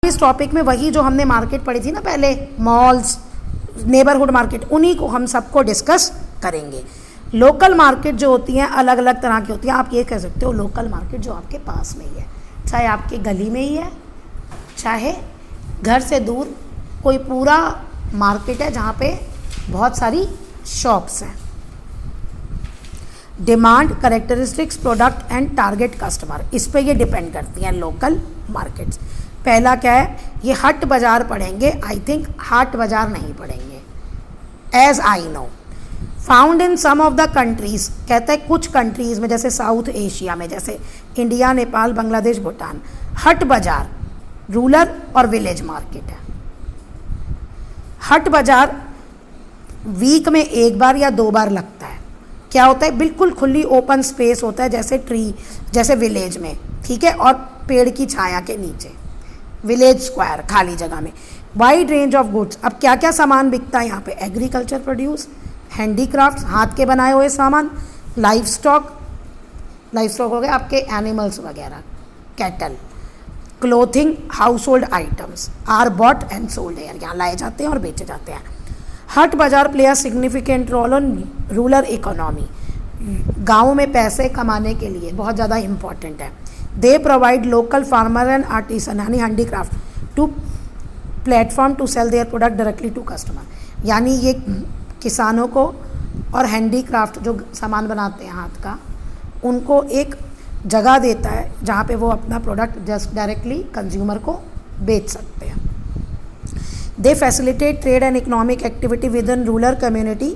इस टॉपिक में वही जो हमने मार्केट पढ़ी थी ना पहले, मॉल्स, नेबरहुड मार्केट, उन्हीं को हम सबको डिस्कस करेंगे। लोकल मार्केट जो होती हैं अलग अलग तरह की होती हैं। आप ये कह सकते हो लोकल मार्केट जो आपके पास में ही है, चाहे आपके गली में ही है, चाहे घर से दूर कोई पूरा मार्केट है जहाँ पे बहुत सारी शॉप्स हैं। Demand, characteristics, product and target customer, इस पे ये डिपेंड करती हैं लोकल मार्केट्स। पहला क्या है, ये हट बाज़ार पढ़ेंगे, आई थिंक हाट बाज़ार नहीं पढ़ेंगे, as I know. Found in some of the countries, कहते हैं कुछ कंट्रीज़ में, जैसे साउथ एशिया में, जैसे इंडिया, नेपाल, बांग्लादेश, भूटान, हट बाज़ार रूरल और विलेज मार्केट है। हट बाज़ार वीक में एक बार या 2 बार लगता है। क्या होता है, बिल्कुल खुली ओपन स्पेस होता है, जैसे ट्री, जैसे विलेज में, ठीक है, और पेड़ की छाया के नीचे, विलेज स्क्वायर, खाली जगह में। वाइड रेंज ऑफ गुड्स, अब क्या क्या सामान बिकता है यहाँ पे, एग्रीकल्चर प्रोड्यूस, हैंडीक्राफ्ट्स, हाथ के बनाए हुए सामान, लाइफ स्टॉक हो गए आपके एनिमल्स वगैरह, cattle, clothing, household items are bought and sold here, यहाँ लाए जाते हैं और बेचे जाते हैं। हट बाज़ार play a significant roll on rural economy, गाँव में पैसे कमाने के लिए बहुत ज़्यादा इम्पॉर्टेंट है। They provide local farmer and artisan यानी handicraft to platform to sell their product directly to customer, यानी ये किसानों को और हैंडीक्राफ्ट जो सामान बनाते हैं हाथ का, उनको एक जगह देता है जहाँ पे वो अपना प्रोडक्ट जस्ट डायरेक्टली कंज्यूमर को बेच सकते हैं। They facilitate trade and economic activity within rural community,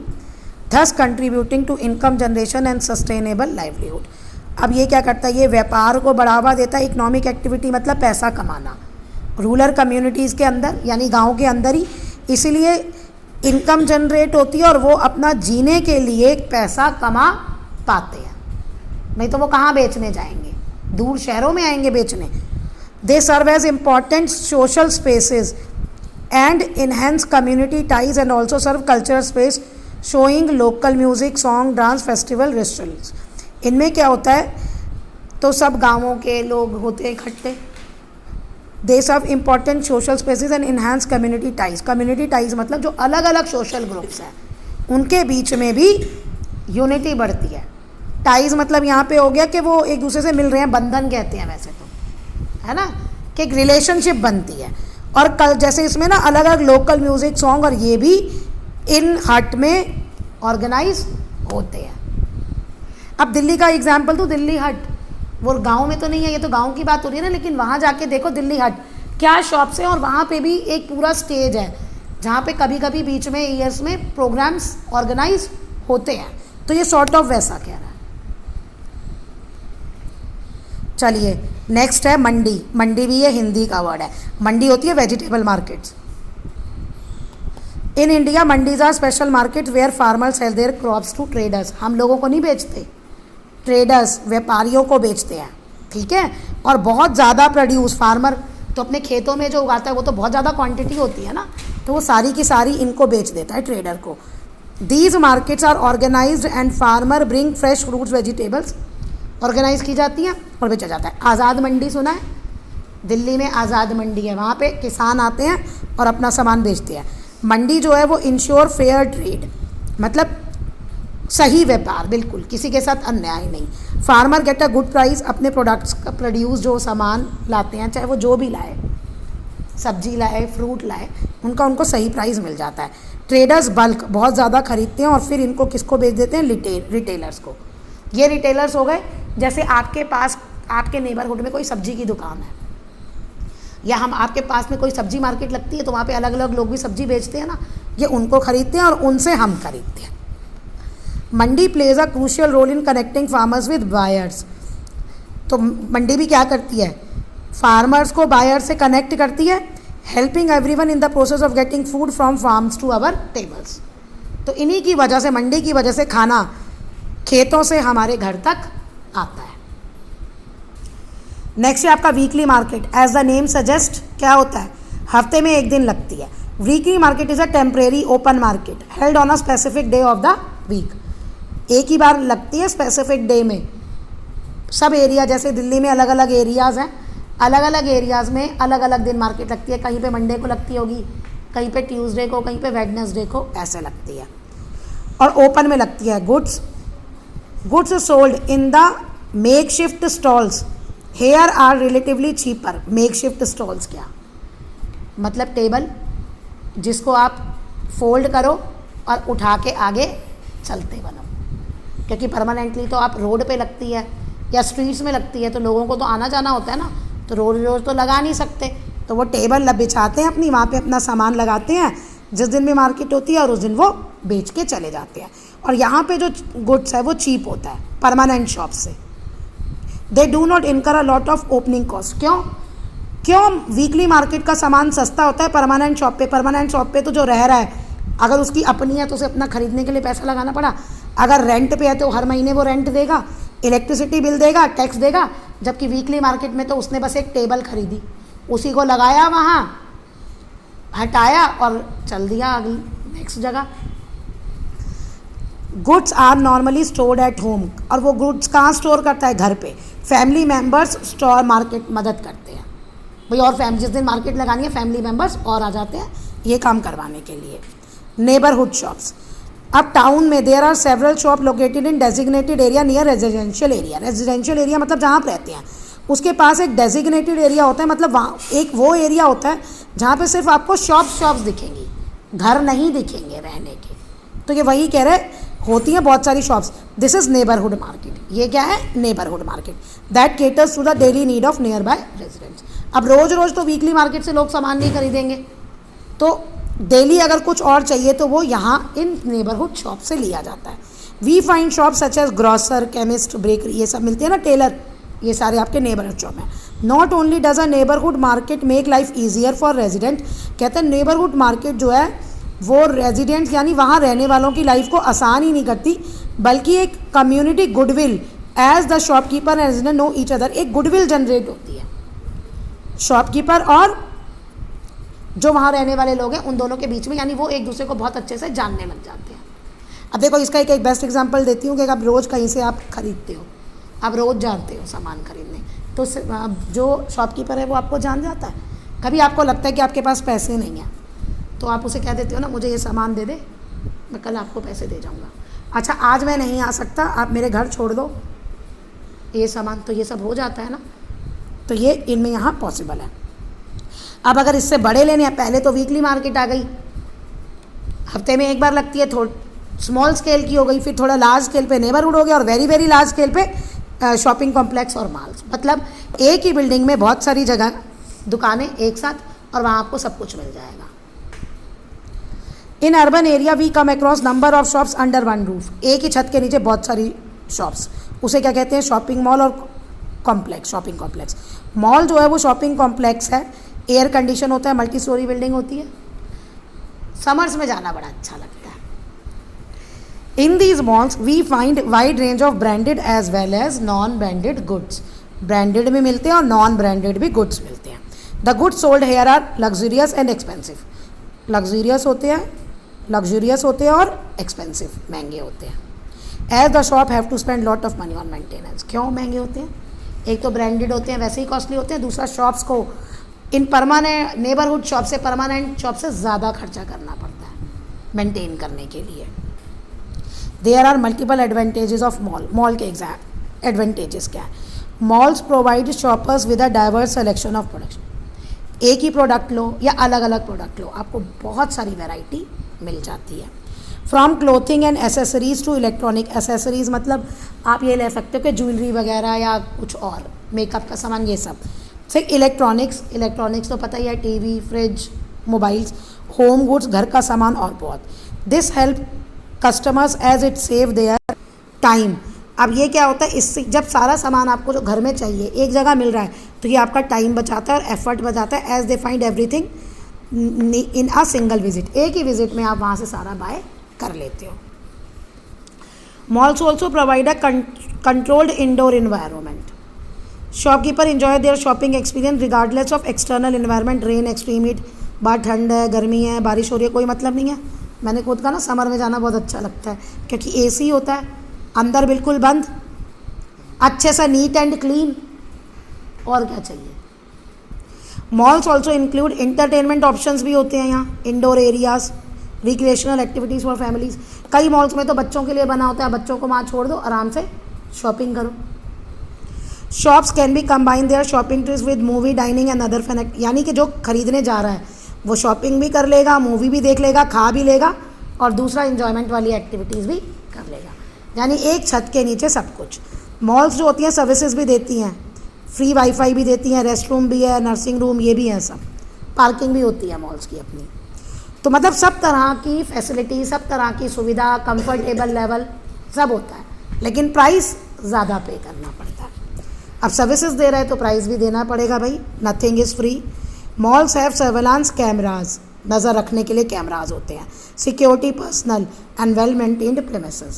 thus contributing to income generation and sustainable livelihood. अब ये क्या करता है, ये व्यापार को बढ़ावा देता है, इकोनॉमिक एक्टिविटी मतलब पैसा कमाना रूरल कम्युनिटीज़ के अंदर, यानी गांव के अंदर ही, इसीलिए इनकम जनरेट होती है और वो अपना जीने के लिए पैसा कमा पाते हैं, नहीं तो वो कहाँ बेचने जाएंगे, दूर शहरों में आएंगे बेचने। They serve as important social spaces and enhance community ties and also serve cultural space showing local music, song, dance, festival, rituals. इनमें क्या होता है, तो सब गाँवों के लोग होते हैं इकट्ठे। They serve important social spaces and enhance community ties, community ties मतलब जो अलग अलग सोशल ग्रुप्स हैं उनके बीच में भी यूनिटी बढ़ती है। टाइज मतलब यहाँ पे हो गया कि वो एक दूसरे से मिल रहे हैं, बंधन कहते हैं वैसे तो, है ना, कि एक रिलेशनशिप बनती है। और कल जैसे इसमें ना अलग अलग लोकल म्यूज़िक, सॉन्ग, और ये भी इन हट में ऑर्गेनाइज होते हैं। अब दिल्ली का एग्जाम्पल तो दिल्ली हट, वो गांव में तो नहीं है, ये तो गांव की बात हो रही है ना, लेकिन वहाँ जाके देखो दिल्ली हट क्या शॉप्स हैं, और वहाँ पे भी एक पूरा स्टेज है जहाँ पे कभी कभी बीच में ईयर्स में प्रोग्राम्स ऑर्गेनाइज होते हैं। तो ये सॉर्ट ऑफ वैसा कह रहा है। चलिए नेक्स्ट है मंडी। मंडी भी ये हिंदी का वर्ड है। मंडी होती है vegetable markets. In India mandis are special market where farmers sell their crops to traders. हम लोगों को नहीं बेचते, ट्रेडर्स व्यापारियों को बेचते हैं, ठीक है। और बहुत ज़्यादा प्रोड्यूस, फार्मर तो अपने खेतों में जो उगाता है वो तो बहुत ज़्यादा क्वांटिटी होती है ना, तो वो सारी की सारी इनको बेच देता है ट्रेडर को। These markets are organized and farmer bring fresh fruits vegetables, organize की जाती हैं और बेचा जाता है। आज़ाद मंडी सुना है, दिल्ली में आज़ाद मंडी है, वहाँ पे किसान आते हैं और अपना सामान बेचते हैं। मंडी जो है वो इंश्योर फेयर ट्रेड, मतलब सही व्यापार, बिल्कुल किसी के साथ अन्याय नहीं। Farmer get a good price, अपने प्रोडक्ट्स का प्रोड्यूस जो सामान लाते हैं, चाहे वो जो भी लाए, सब्जी लाए, फ्रूट लाए, उनको सही प्राइस मिल जाता है। ट्रेडर्स बल्क, बहुत ज़्यादा खरीदते हैं और फिर इनको किसको बेच देते हैं, रिटेलर्स को। ये रिटेलर्स हो गए, जैसे आपके पास आपके नेबरहुड में कोई सब्जी की दुकान है, या हम आपके पास में कोई सब्जी मार्केट लगती है तो वहाँ पे अलग अलग लोग भी सब्जी बेचते हैं ना, ये उनको खरीदते हैं और उनसे हम खरीदते हैं। Mandi plays a crucial role in connecting farmers with buyers. तो मंडी भी क्या करती है, फार्मर्स को बायर से कनेक्ट करती है, helping everyone in the process of getting food from farms to our tables. तो इन्हीं की वजह से, मंडी की वजह से खाना खेतों से हमारे घर तक आता है। नेक्स्ट है आपका weekly market. As the name suggest, क्या होता है, हफ्ते में एक दिन लगती है। Weekly market is a temporary open market held on a specific day of the week. एक ही बार लगती है स्पेसिफिक डे में। सब एरिया, जैसे दिल्ली में अलग अलग एरियाज़ हैं, अलग अलग एरियाज़ में अलग अलग दिन मार्केट लगती है, कहीं पे मंडे को लगती होगी, कहीं पे ट्यूसडे को, कहीं पे वेडनेसडे को, ऐसे लगती है। और ओपन में लगती है। Goods sold in the makeshift stalls here are relatively cheaper. Makeshift stalls क्या मतलब? टेबल जिसको आप फोल्ड करो और उठा के आगे चलते बनो, क्योंकि परमानेंटली तो आप रोड पे लगती है या स्ट्रीट्स में लगती है, तो लोगों को तो आना जाना होता है ना, तो रोज रोज तो लगा नहीं सकते, तो वो टेबल बिछाते हैं अपनी, वहाँ पे अपना सामान लगाते हैं, जिस दिन भी मार्केट होती है और उस दिन वो बेच के चले जाते हैं। और यहाँ पे जो गुड्स है वो चीप होता है परमानेंट शॉप से। दे डू नॉट इनकर a lot of opening cost. क्यों वीकली मार्केट का सामान सस्ता होता है परमानेंट शॉप पे? परमानेंट शॉप पे तो जो रह रहा है, अगर उसकी अपनी है तो उसे अपना खरीदने के लिए पैसा लगाना पड़ा, अगर रेंट पे है तो हर महीने वो रेंट देगा, इलेक्ट्रिसिटी बिल देगा, टैक्स देगा। जबकि वीकली मार्केट में तो उसने बस एक टेबल खरीदी, उसी को लगाया, वहाँ हटाया और चल दिया अगली नेक्स्ट जगह। Goods are normally stored at home. और वो गुड्स कहाँ स्टोर करता है? घर पे। फैमिली मेम्बर्स स्टोर मार्केट मदद करते हैं भाई, और फैमिली जिस दिन मार्केट लगानी है फैमिली मेम्बर्स और आ जाते हैं ये काम करवाने के लिए। Neighbourhood shops. अब टाउन में there are several shop located in designated area near residential area. Residential area मतलब जहाँ आप रहते हैं उसके पास एक डेजिग्नेटेड एरिया होता है, मतलब वहाँ एक वो एरिया होता है जहाँ पे सिर्फ आपको शॉप्स दिखेंगी, घर नहीं दिखेंगे रहने के। तो ये वही कह रहे होती हैं बहुत सारी shops. This is neighbourhood market. ये क्या है? Neighbourhood market that caters to the daily need of nearby residents. अब रोज़ रोज़ तो वीकली मार्केट से लोग सामान नहीं खरीदेंगे, तो डेली अगर कुछ और चाहिए तो वो यहाँ इन नेबरहुड शॉप से लिया जाता है। We find shop such as grocer, chemist, bakery, ये सब मिलती है ना, टेलर, ये सारे आपके नेबरहुड शॉप हैं। Not only does a neighbourhood market make life easier for resident, कहते हैं नेबरहुड मार्केट जो है वो रेजिडेंट्स यानी वहाँ रहने वालों की लाइफ को आसान ही नहीं करती, बल्कि एक community goodwill as the shopkeeper and resident know each other, एक गुडविल जनरेट होती है शॉपकीपर और जो वहाँ रहने वाले लोग हैं उन दोनों के बीच में, यानी वो एक दूसरे को बहुत अच्छे से जानने लग जाते हैं। अब देखो इसका एक बेस्ट एग्जांपल देती हूँ कि आप रोज़ कहीं से आप खरीदते हो, आप रोज़ जानते हो सामान खरीदने, तो जो शॉपकीपर है वो आपको जान जाता है। कभी आपको लगता है कि आपके पास पैसे नहीं हैं तो आप उसे कह देते हो ना, मुझे ये सामान दे दे, मैं कल आपको पैसे दे जाऊँगा। अच्छा आज मैं नहीं आ सकता, आप मेरे घर छोड़ दो ये सामान, तो ये सब हो जाता है ना, तो ये इनमें यहाँ पॉसिबल है। अब अगर इससे बड़े लेने हैं, पहले तो वीकली मार्केट आ गई, हफ्ते में एक बार लगती है, थोड़ी स्मॉल स्केल की हो गई, फिर थोड़ा लार्ज स्केल पे नेबरहुड हो गया, और वेरी वेरी लार्ज स्केल पे शॉपिंग कॉम्प्लेक्स और मॉल्स। मतलब एक ही बिल्डिंग में बहुत सारी जगह दुकानें एक साथ, और वहाँ आपको सब कुछ मिल जाएगा। In urban area we come across number of shops under one roof. एक ही छत के नीचे बहुत सारी शॉप्स, उसे क्या कहते हैं? शॉपिंग मॉल और कॉम्प्लेक्स, शॉपिंग कॉम्प्लेक्स। मॉल जो है वो शॉपिंग कॉम्प्लेक्स है, एयर कंडीशन होता है, मल्टी स्टोरी बिल्डिंग होती है, समर्स में जाना बड़ा अच्छा लगता है। In these malls we find wide range of branded as well as non branded goods. Branded भी मिलते हैं और नॉन ब्रांडेड भी गुड्स मिलते हैं। The goods sold here are luxurious and expensive. Luxurious होते हैं और एक्सपेंसिव, महंगे होते हैं। As the shop have to spend lot of money on maintenance. क्यों महंगे होते हैं? एक तो ब्रांडेड होते हैं, वैसे ही कॉस्टली होते हैं, दूसरा शॉप्स को इन परमानेंट नेबरहुड शॉप से, परमानेंट शॉप से ज़्यादा खर्चा करना पड़ता है मेंटेन करने के लिए। There are multiple advantages of mall. Mall के एग्जैक्ट एडवांटेजेस क्या है? Malls provide shoppers with a diverse selection of product. एक ही प्रोडक्ट लो या अलग अलग प्रोडक्ट लो, आपको बहुत सारी वैरायटी मिल जाती है। From clothing and accessories to electronic. Accessories मतलब आप ये ले सकते हो कि ज्वेलरी वगैरह या कुछ और मेकअप का सामान, ये सब। फिर इलेक्ट्रॉनिक्स तो पता ही है, TV, fridge, mobiles, home goods, घर का सामान और बहुत। This help customers as it save their time. अब ये क्या होता है, इससे जब सारा सामान आपको जो घर में चाहिए एक जगह मिल रहा है तो ये आपका टाइम बचाता है और एफर्ट बचाता है। As they find everything in a single visit. एक ही विजिट में आप वहाँ से सारा बाय कर लेते हो। Malls also provide a controlled indoor environment. Shopkeeper enjoy their shopping experience regardless of external environment, rain, extreme heat, बाहर ठंड है, गर्मी है, बारिश हो रही है, कोई मतलब नहीं है। मैंने खुद कहा ना, समर में जाना बहुत अच्छा लगता है क्योंकि एसी होता है, अंदर बिल्कुल बंद, अच्छे से नीट एंड क्लीन, और क्या चाहिए। Malls also include entertainment options भी होते हैं यहाँ, indoor areas, recreational activities for families. कई मॉल्स में तो बच्चों के लिए बना होता है, बच्चों को वहाँ छोड़ दो, आराम से शॉपिंग करो। Shops can be combine their shopping trips with movie, dining and other fun, यानी कि जो खरीदने जा रहा है वो शॉपिंग भी कर लेगा, मूवी भी देख लेगा, खा भी लेगा और दूसरा इंजॉयमेंट वाली एक्टिविटीज़ भी कर लेगा, यानी एक छत के नीचे सब कुछ। मॉल्स जो होती हैं सर्विसेज भी देती हैं, फ्री वाईफाई भी देती हैं, रेस्ट रूम भी है, नर्सिंग रूम ये भी है, सब पार्किंग भी होती है मॉल्स की अपनी। तो मतलब सब तरह की फैसिलिटी, सब तरह की सुविधा, कंफर्टेबल लेवल सब होता है, लेकिन प्राइस ज़्यादा पे करना पड़ता है। अब सर्विसेज दे रहे हैं तो प्राइस भी देना पड़ेगा भाई, nothing is free. Malls have surveillance cameras, नज़र रखने के लिए कैमराज होते हैं, security personal and well maintained premises,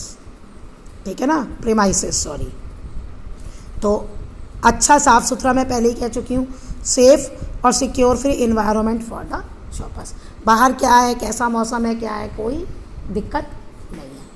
ठीक है ना, प्रेमाइसेस सॉरी। तो अच्छा साफ़ सुथरा, मैं पहले ही कह चुकी हूँ, सेफ़ और secure free environment for the shoppers. बाहर क्या है, कैसा मौसम है, क्या है, कोई दिक्कत नहीं है।